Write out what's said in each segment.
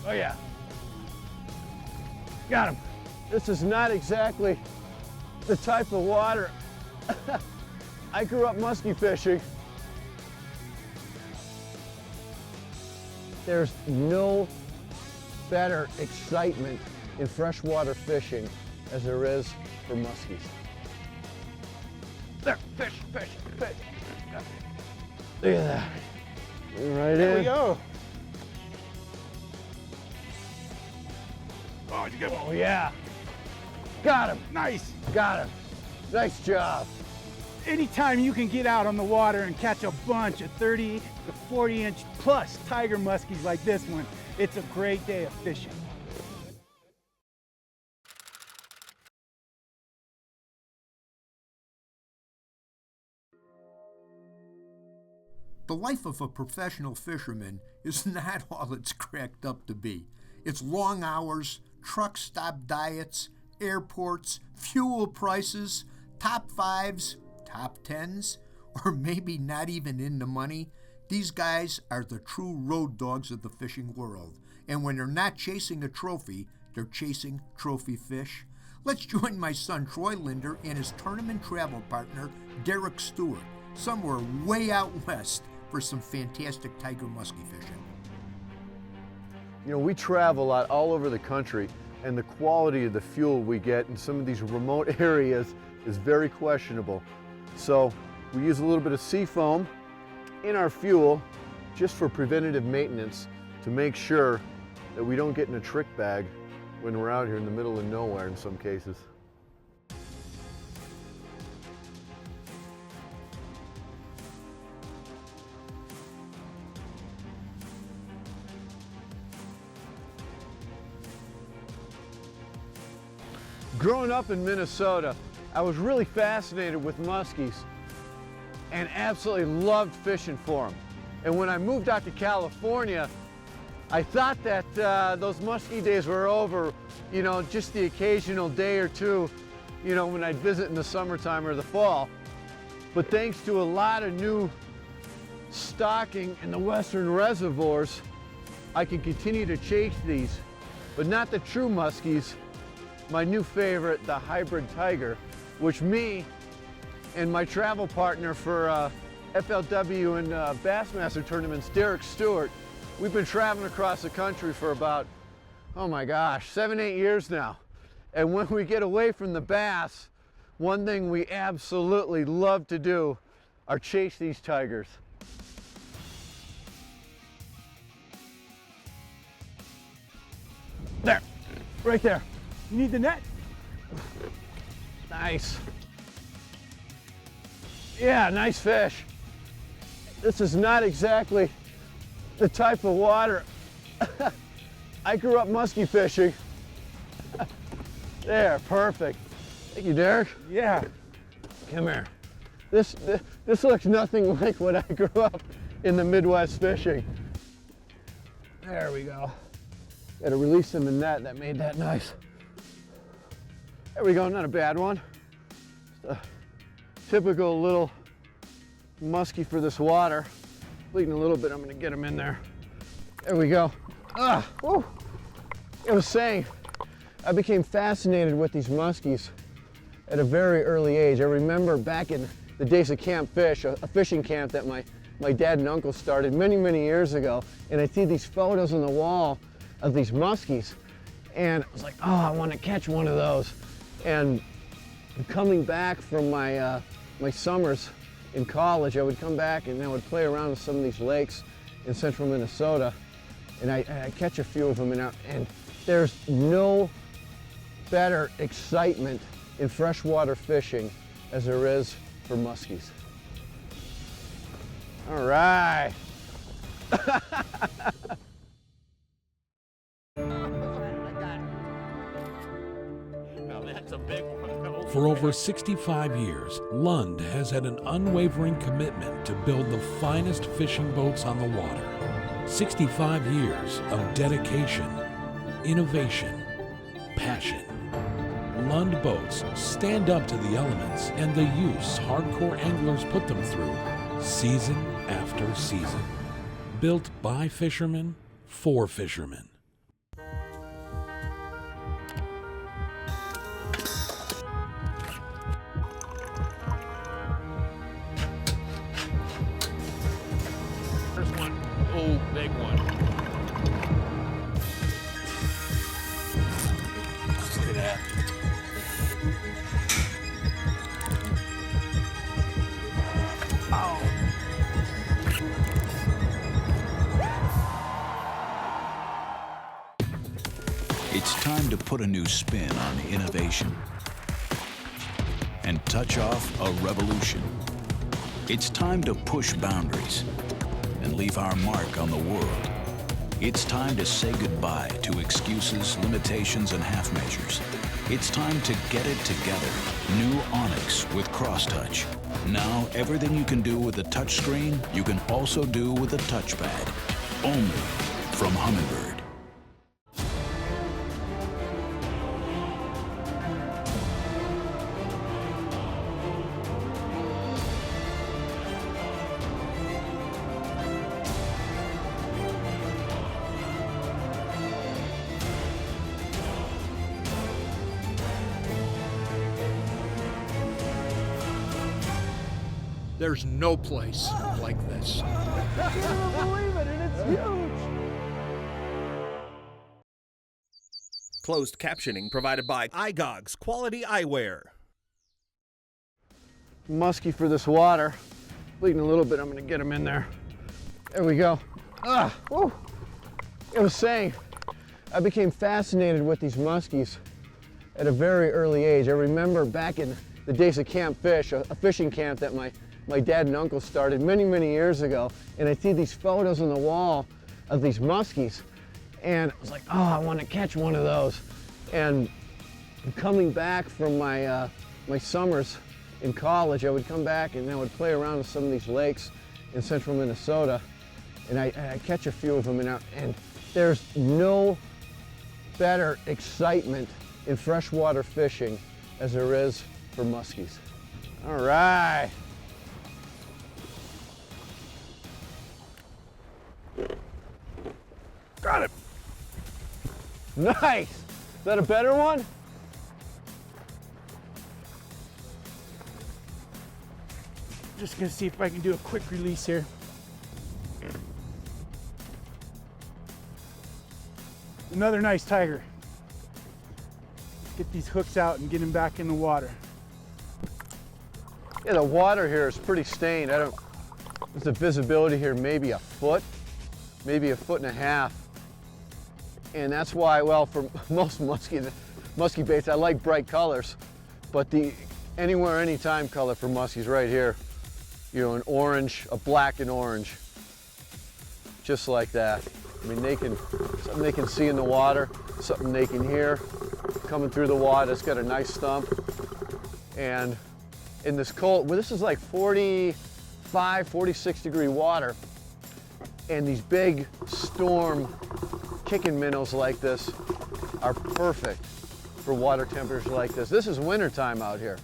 Oh yeah. Got him. This is not exactly the type of water. I grew up musky fishing. There's no better excitement in freshwater fishing as there is for muskies. There, fish, fish, fish. Look at that. Right in. There we go. Oh, did you get one? Oh, yeah. Got him. Nice. Got him. Nice job. Anytime you can get out on the water and catch a bunch of 30 to 40 inch plus tiger muskies like this one, it's a great day of fishing. The life of a professional fisherman is not all it's cracked up to be. It's long hours, truck stop diets, airports, fuel prices, top fives, top tens, or maybe not even in the money. These guys are the true road dogs of the fishing world. And when they're not chasing a trophy, they're chasing trophy fish. Let's join my son Troy Lindner and his tournament travel partner Derek Stewart somewhere way out west for some fantastic tiger muskie fishing. You know, we travel a lot all over the country, and the quality of the fuel we get in some of these remote areas is very questionable. So we use a little bit of sea foam in our fuel just for preventative maintenance to make sure that we don't get in a trick bag when we're out here in the middle of nowhere in some cases. Growing up in Minnesota, I was really fascinated with muskies and absolutely loved fishing for them. And when I moved out to California, I thought that those muskie days were over, you know, just the occasional day or two, you know, when I'd visit in the summertime or the fall. But thanks to a lot of new stocking in the western reservoirs, I can continue to chase these, but not the true muskies. My new favorite, the hybrid tiger, which me and my travel partner for FLW and Bassmaster tournaments, Derek Stewart, we've been traveling across the country for about, oh my gosh, 7, 8 years now. And when we get away from the bass, one thing we absolutely love to do are chase these tigers. There, right there. You need the net? Nice. Yeah, nice fish. This is not exactly the type of water. I grew up musky fishing. There, perfect. Thank you, Derek. Yeah. Come here. This looks nothing like what I grew up in the Midwest fishing. There we go. Got to release in the net. That made that nice. There we go, not a bad one. Just a typical little musky for this water. Bleeding a little bit, I'm gonna get him in there. There we go. Woo. I was saying, I became fascinated with these muskies at a very early age. I remember back in the days of Camp Fish, a fishing camp that my dad and uncle started many, many years ago, and I see these photos on the wall of these muskies, and I was like, oh, I want to catch one of those. And coming back from my my summers in college, I would come back and I would play around with some of these lakes in central Minnesota, and I catch a few of them, and there's no better excitement in freshwater fishing as there is for muskies. All right. For over 65 years, Lund has had an unwavering commitment to build the finest fishing boats on the water. 65 years of dedication, innovation, passion. Lund boats stand up to the elements and the use hardcore anglers put them through, season after season. Built by fishermen, for fishermen. Oh, big one. Look at that. It's time to put a new spin on innovation and touch off a revolution. It's time to push boundaries and leave our mark on the world. It's time to say goodbye to excuses, limitations, and half measures. It's time to get it together. New Onyx with Cross-Touch. Now, everything you can do with a touchscreen, you can also do with a touchpad. Only from Humminbird. There's no place like this. I can't even believe it, and it's huge. Closed captioning provided by I-gogs Quality Eyewear. Musky for this water. Bleeding a little bit, I'm gonna get him in there. There we go. Woo. I was saying, I became fascinated with these muskies at a very early age. I remember back in the days of Camp Fish, a fishing camp that my dad and uncle started many, many years ago, and I see these photos on the wall of these muskies, and I was like, oh, I want to catch one of those. And coming back from my my summers in college, I would come back and I would play around with some of these lakes in central Minnesota, and I catch a few of them, and there's no better excitement in freshwater fishing as there is for muskies. All right. Got it. Nice. Is that a better one? Just gonna see if I can do a quick release here. Another nice tiger. Get these hooks out and get him back in the water. Yeah, the water here is pretty stained. There's the visibility here, maybe a foot, maybe a foot and a half. And that's why, well, for most musky baits, I like bright colors, but the anywhere, anytime color for muskies right here, you know, an orange, a black and orange, just like that. I mean, something they can see in the water, something they can hear coming through the water. It's got a nice stump. And in this cold, well, this is like 45, 46 degree water, and these big storm kicking minnows like this are perfect for water temperatures like this. This is winter time out here,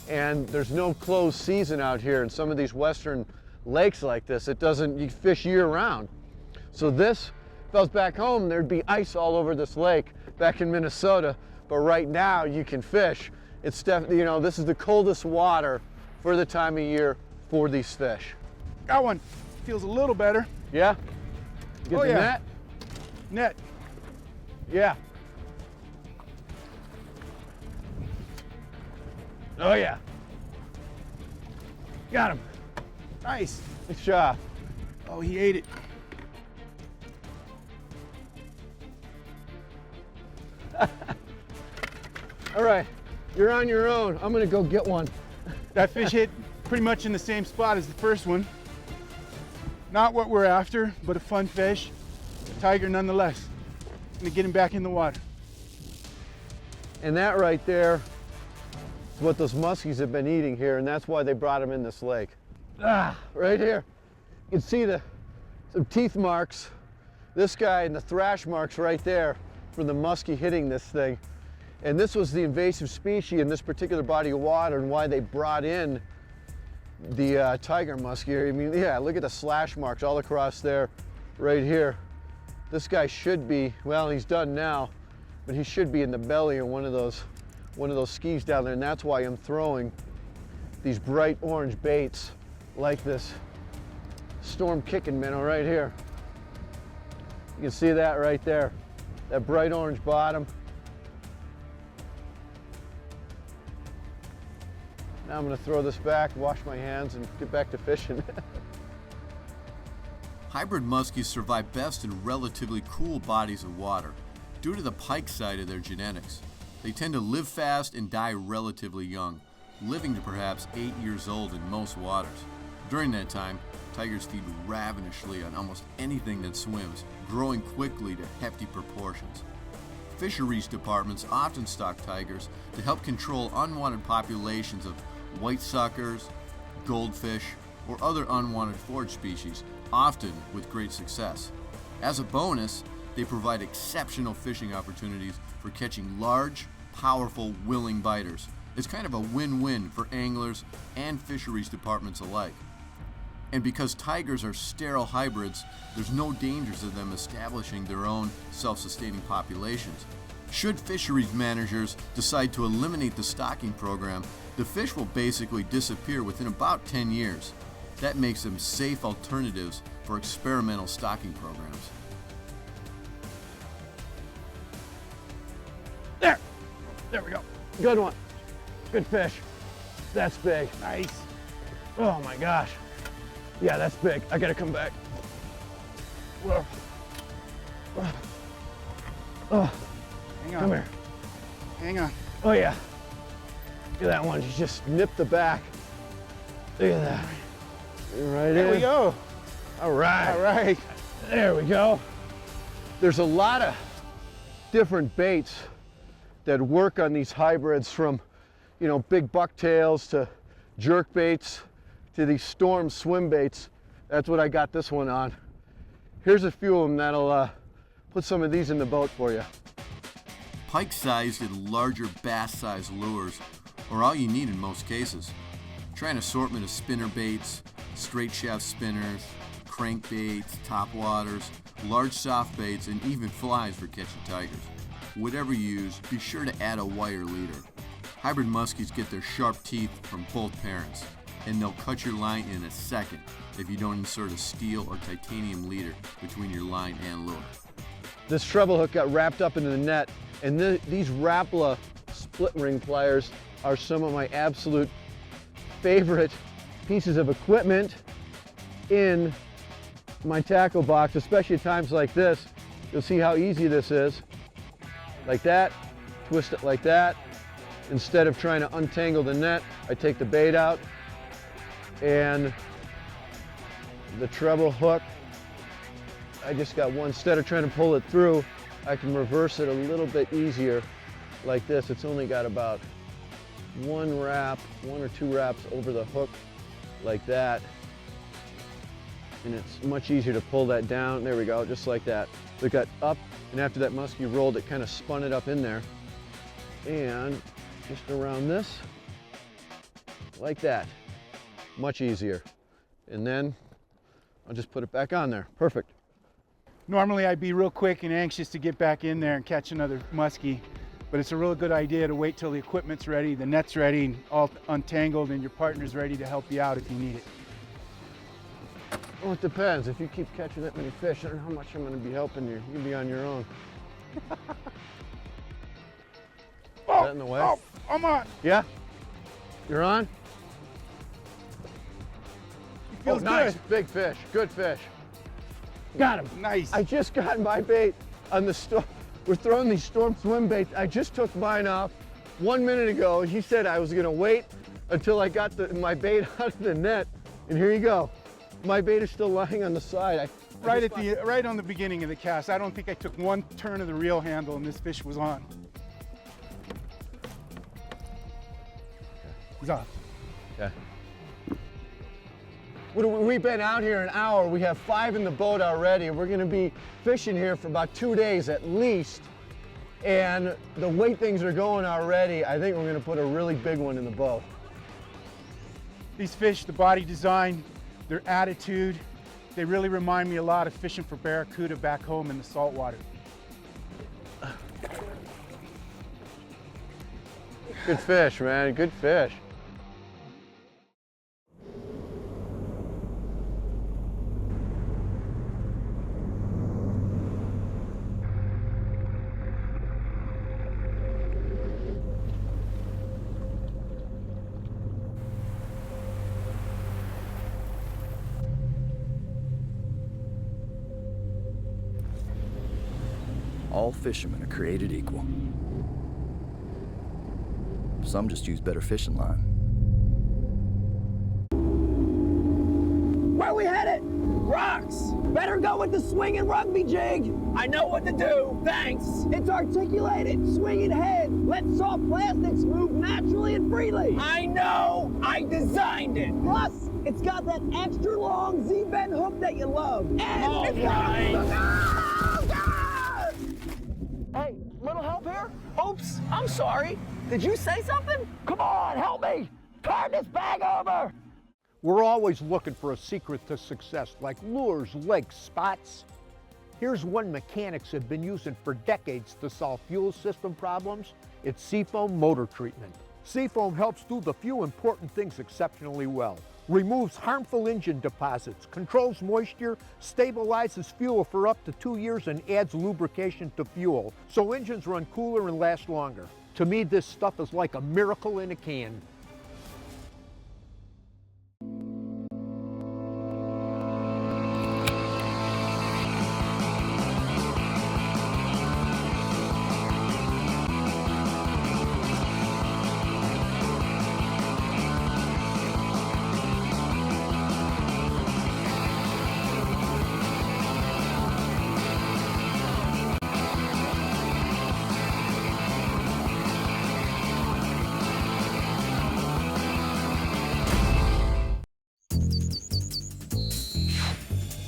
and there's no closed season out here in some of these western lakes like this. You fish year round. So this, if I was back home, there'd be ice all over this lake back in Minnesota, but right now you can fish. It's definitely, you know, this is the coldest water for the time of year for these fish. Got one. Feels a little better. Yeah? Get the yeah. net? Net. Yeah. Oh yeah. Got him. Nice. Good job. Oh, he ate it. All right, you're on your own. I'm gonna go get one. That fish hit pretty much in the same spot as the first one. Not what we're after, but a fun fish. A tiger nonetheless. Gonna get him back in the water. And that right there is what those muskies have been eating here, and that's why they brought them in this lake. Right here. You can see some teeth marks. This guy and the thrash marks right there from the muskie hitting this thing. And this was the invasive species in this particular body of water, and why they brought in the tiger muskie. I mean, yeah, look at the slash marks all across there, right here. This guy should be, well, he's done now, but he should be in the belly of one of those skis down there, and that's why I'm throwing these bright orange baits like this storm kicking minnow right here. You can see that right there, that bright orange bottom. Now I'm gonna throw this back, wash my hands, and get back to fishing. Hybrid muskies survive best in relatively cool bodies of water due to the pike side of their genetics. They tend to live fast and die relatively young, living to perhaps 8 years old in most waters. During that time, tigers feed ravenously on almost anything that swims, growing quickly to hefty proportions. Fisheries departments often stock tigers to help control unwanted populations of white suckers, goldfish, or other unwanted forage species, often with great success. As a bonus, they provide exceptional fishing opportunities for catching large, powerful, willing biters. It's kind of a win-win for anglers and fisheries departments alike. And because tigers are sterile hybrids, there's no dangers of them establishing their own self-sustaining populations. Should fisheries managers decide to eliminate the stocking program, the fish will basically disappear within about 10 years. That makes them safe alternatives for experimental stocking programs. There we go. Good one. Good fish. That's big. Nice. Oh my gosh. Yeah, that's big. I gotta come back. Whoa. Oh, Hang on. come here. Hang on. Oh yeah. Look at that one. She just nipped the back. Look at that. Right There in. we go. All right. All right. There we go. There's a lot of different baits that work on these hybrids, from, you know, big bucktails to jerk baits to these storm swim baits. That's what I got this one on. Here's a few of them that'll put some of these in the boat for you. Pike-sized and larger bass-sized lures are all you need in most cases. Try an assortment of spinner baits, straight shaft spinners, crankbaits, topwaters, large soft baits, and even flies for catching tigers. Whatever you use, be sure to add a wire leader. Hybrid muskies get their sharp teeth from both parents, and they'll cut your line in a second if you don't insert a steel or titanium leader between your line and lure. This treble hook got wrapped up into the net, and these Rapala split ring pliers are some of my absolute favorite pieces of equipment in my tackle box, especially at times like this. You'll see how easy this is. Like that, twist it like that. Instead of trying to untangle the net, I take the bait out, and the treble hook, I just got one. Instead of trying to pull it through, I can reverse it a little bit easier like this. It's only got about one or two wraps over the hook like that. And it's much easier to pull that down. There we go, just like that. So it got up, and after that musky rolled, it kind of spun it up in there. And just around this, like that. Much easier. And then I'll just put it back on there. Perfect. Normally I'd be real quick and anxious to get back in there and catch another muskie, but it's a real good idea to wait till the equipment's ready, the net's ready, and all untangled, and your partner's ready to help you out if you need it. Well, it depends. If you keep catching that many fish, I don't know how much I'm going to be helping you. You'll be on your own. Is that in the way? Oh, I'm on. Yeah? You're on? Feels nice. good. Big fish. Good fish. Got him. Nice. I just got my bait on the storm. We're throwing these storm swim baits. I just took mine off 1 minute ago. He said I was going to wait until I got my bait out of the net. And here you go. My bait is still lying on the side. Right on the beginning of the cast. I don't think I took one turn of the reel handle and this fish was on. He's on. Okay. We've been out here an hour. We have 5 in the boat already. We're going to be fishing here for about 2 days at least. And the way things are going already, I think we're going to put a really big one in the boat. These fish, the body design, their attitude, they really remind me a lot of fishing for barracuda back home in the saltwater. Good fish, man. Good fish. all fishermen are created equal. Some just use better fishing line. Where we headed? Rocks! Better go with the swinging rugby jig! I know what to do, thanks! It's articulated, swinging head, let soft plastics move naturally and freely! I know! I designed it! Plus, it's got that extra long Z-bend hook that you love! And it's got... Hey, little help here? Oops, I'm sorry. Did you say something? Come on, help me! Turn this bag over! We're always looking for a secret to success, like lures, legs, spots. Here's one mechanics have been using for decades to solve fuel system problems. It's Seafoam motor treatment. Seafoam helps do the few important things exceptionally well. Removes harmful engine deposits, controls moisture, stabilizes fuel for up to 2 years, and adds lubrication to fuel, so engines run cooler and last longer. To me, this stuff is like a miracle in a can.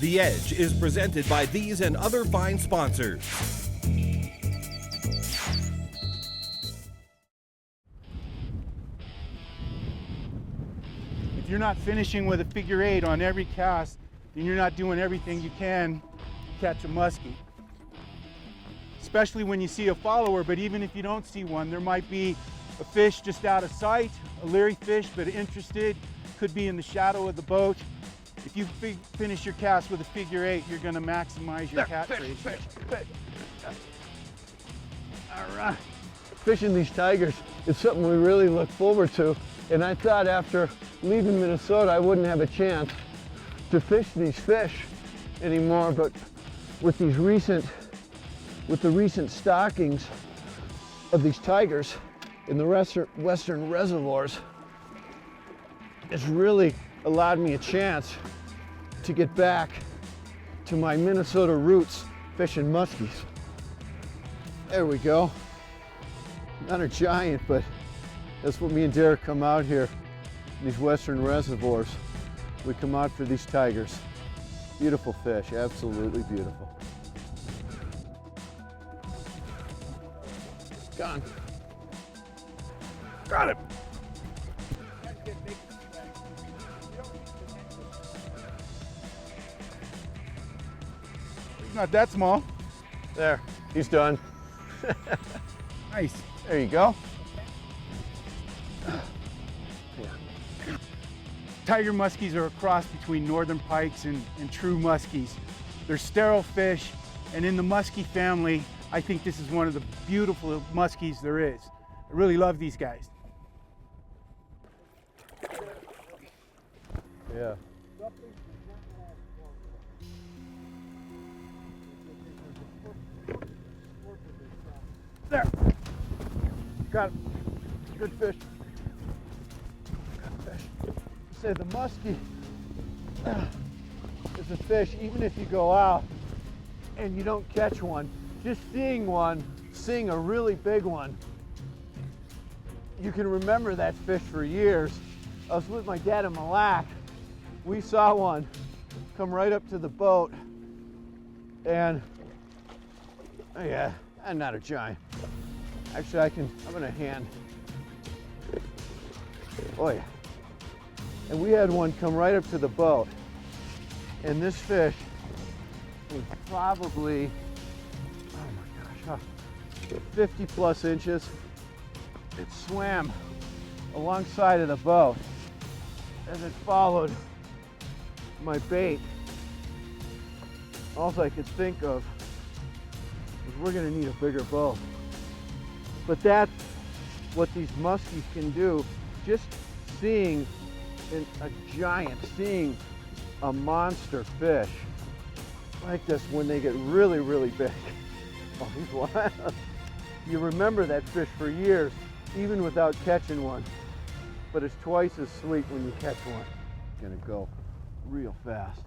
The Edge is presented by these and other fine sponsors. If you're not finishing with a figure 8 on every cast, then you're not doing everything you can to catch a muskie. Especially when you see a follower, but even if you don't see one, there might be a fish just out of sight, a leery fish but interested, could be in the shadow of the boat. If you finish your cast with a figure 8, you're going to maximize your catch ratio. Fish. All right. Fishing these tigers is something we really look forward to. And I thought after leaving Minnesota, I wouldn't have a chance to fish these fish anymore. But with the recent stockings of these tigers in the western reservoirs, it's really allowed me a chance to get back to my Minnesota roots fishing muskies. There we go. Not a giant, but that's what me and Derek come out here, these western reservoirs. We come out for these tigers. Beautiful fish, absolutely beautiful. Gone. Got him. Not that small. There, he's done. Nice. There you go. Tiger muskies are a cross between northern pikes and true muskies. They're sterile fish, and in the muskie family, I think this is one of the beautiful muskies there is. I really love these guys. Yeah. There. Got him. Good fish. Good fish. Say the muskie is a fish, even if you go out and you don't catch one, just seeing a really big one, you can remember that fish for years. I was with my dad in Mille Lacs. We saw one come right up to the boat, and oh yeah, and not a giant. Actually, I'm gonna hand. Oh yeah. And we had one come right up to the boat, and this fish was probably, oh my gosh, 50 plus inches. It swam alongside of the boat as it followed my bait. All I could think of is we're gonna need a bigger boat. But that's what these muskies can do. Just seeing a giant, seeing a monster fish like this when they get really, really big. Oh, he's wild. You remember that fish for years, even without catching one. But it's twice as sweet when you catch one. It's gonna go real fast.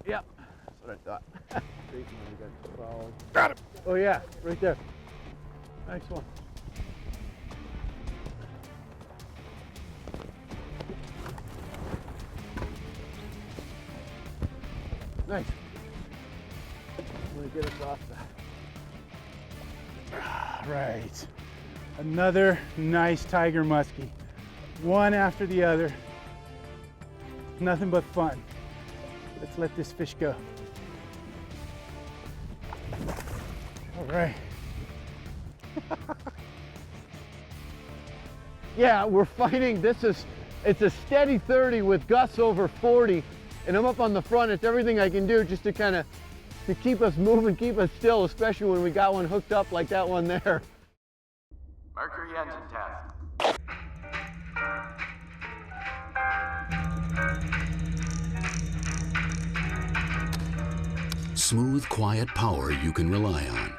Yep, that's what I thought. Got him! Oh yeah, right there. Nice one. Nice. I'm gonna get us off that. Right. Another nice tiger muskie. One after the other. Nothing but fun. Let's let this fish go. All right. Yeah, we're fighting. It's a steady 30 with gusts over 40, and I'm up on the front. It's everything I can do just to kind of to keep us moving, keep us still, especially when we got one hooked up like that one there. Mercury engine test. Smooth, quiet power you can rely on.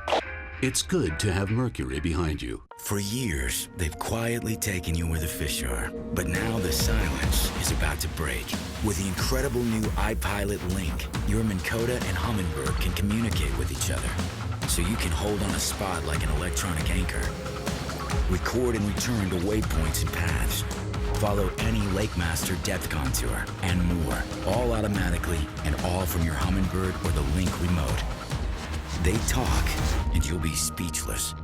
It's good to have Mercury behind you. For years, they've quietly taken you where the fish are. But now the silence is about to break. With the incredible new iPilot Link, your Minn Kota and Humminbird can communicate with each other. So you can hold on a spot like an electronic anchor. Record and return to waypoints and paths. Follow any Lake Master depth contour and more, all automatically and all from your Humminbird or the Link remote. They talk and you'll be speechless.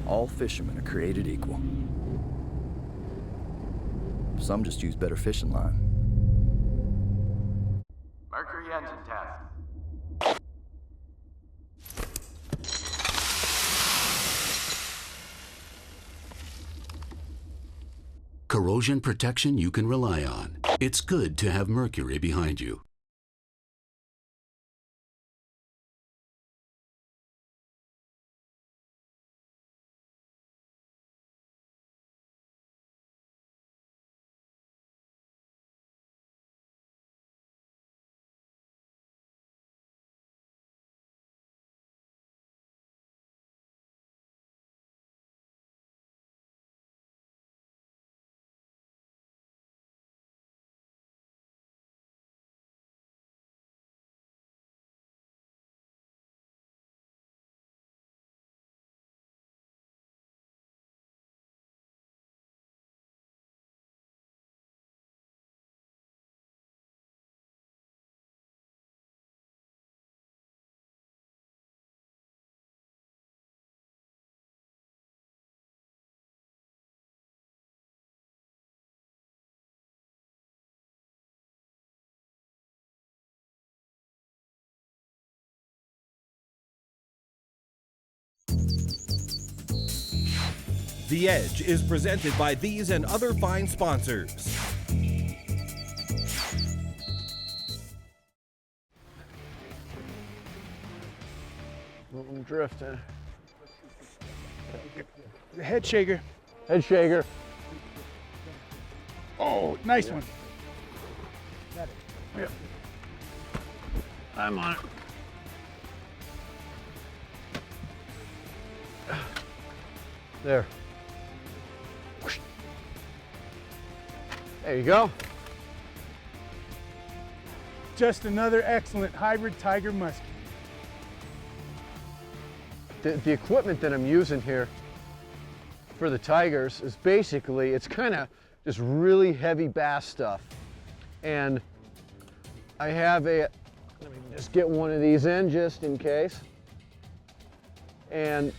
All fishermen are created equal. Some just use better fishing line. Mercury engine test. Corrosion protection you can rely on. It's good to have Mercury behind you. The Edge is presented by these and other fine sponsors. I'm drifting. The head shaker. Head shaker. Oh, nice one. Yep. I'm on it. There. There you go. Just another excellent hybrid tiger muskie. The equipment that I'm using here for the tigers is basically, it's kind of just really heavy bass stuff. And I have let me just get one of these in just in case. And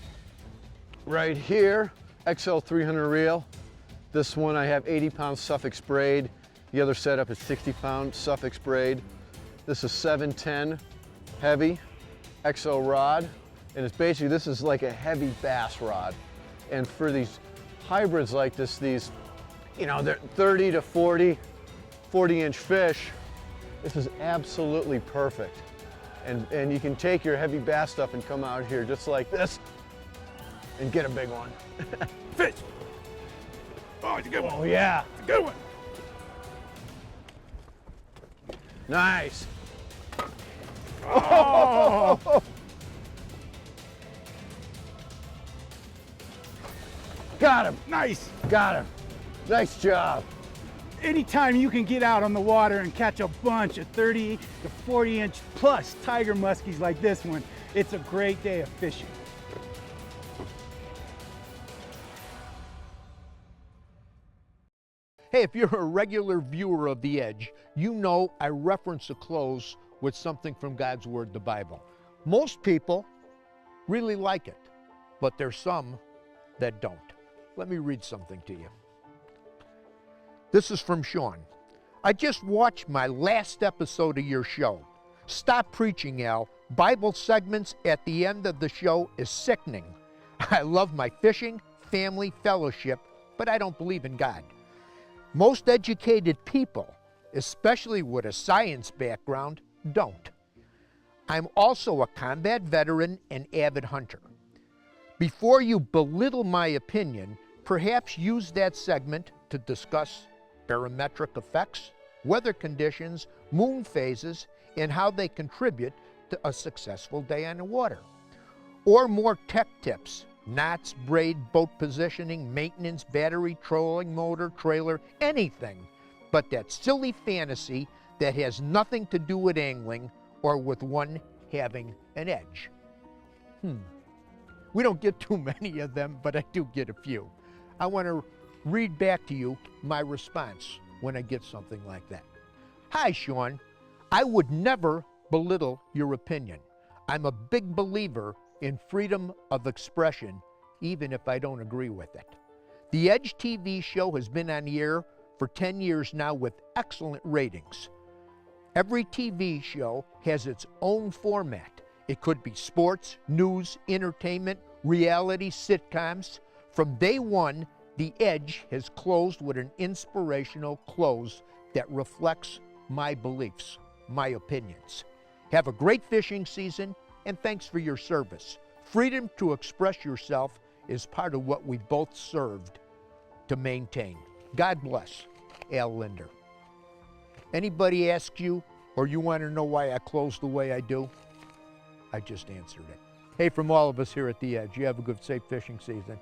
right here, XL 300 reel. This one I have 80-pound Suffolk braid. The other setup is 60-pound Suffolk braid. This is 710 heavy XL rod. And it's basically, this is like a heavy bass rod. And for these hybrids like this, these, you know, they're 30 to 40-inch fish, this is absolutely perfect. And you can take your heavy bass stuff and come out here just like this and get a big one. Fish! Oh, it's a good one. Oh yeah. It's a good one. Nice. Oh! Got him. Nice. Got him. Nice job. Anytime you can get out on the water and catch a bunch of 30 to 40-inch plus tiger muskies like this one, it's a great day of fishing. Hey, if you're a regular viewer of The Edge, you know I reference the close with something from God's Word, the Bible. Most people really like it, but there's some that don't. Let me read something to you. This is from Sean. I just watched my last episode of your show. Stop preaching, Al. Bible segments at the end of the show is sickening. I love my fishing, family, fellowship, but I don't believe in God. Most educated people, especially with a science background, don't. I'm also a combat veteran and avid hunter. Before you belittle my opinion, perhaps use that segment to discuss barometric effects, weather conditions, moon phases, and how they contribute to a successful day on the water. Or more tech tips, knots, braid, boat positioning, maintenance, battery, trolling motor, trailer, anything but that silly fantasy that has nothing to do with angling or with one having an edge. We don't get too many of them, but I do get a few. I want to read back to you my response when I get something like that. Hi, Sean. I would never belittle your opinion. I'm a big believer in freedom of expression, even if I don't agree with it. The Edge TV show has been on the air for 10 years now with excellent ratings. Every TV show has its own format. It could be sports, news, entertainment, reality, sitcoms. From day one, The Edge has closed with an inspirational close that reflects my beliefs, my opinions. Have a great fishing season, and thanks for your service. Freedom to express yourself is part of what we both served to maintain. God bless, Al Lindner. Anybody ask you, or you want to know why I close the way I do? I just answered it. Hey, from all of us here at The Edge, you have a good, safe fishing season.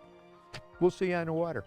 We'll see you on the water.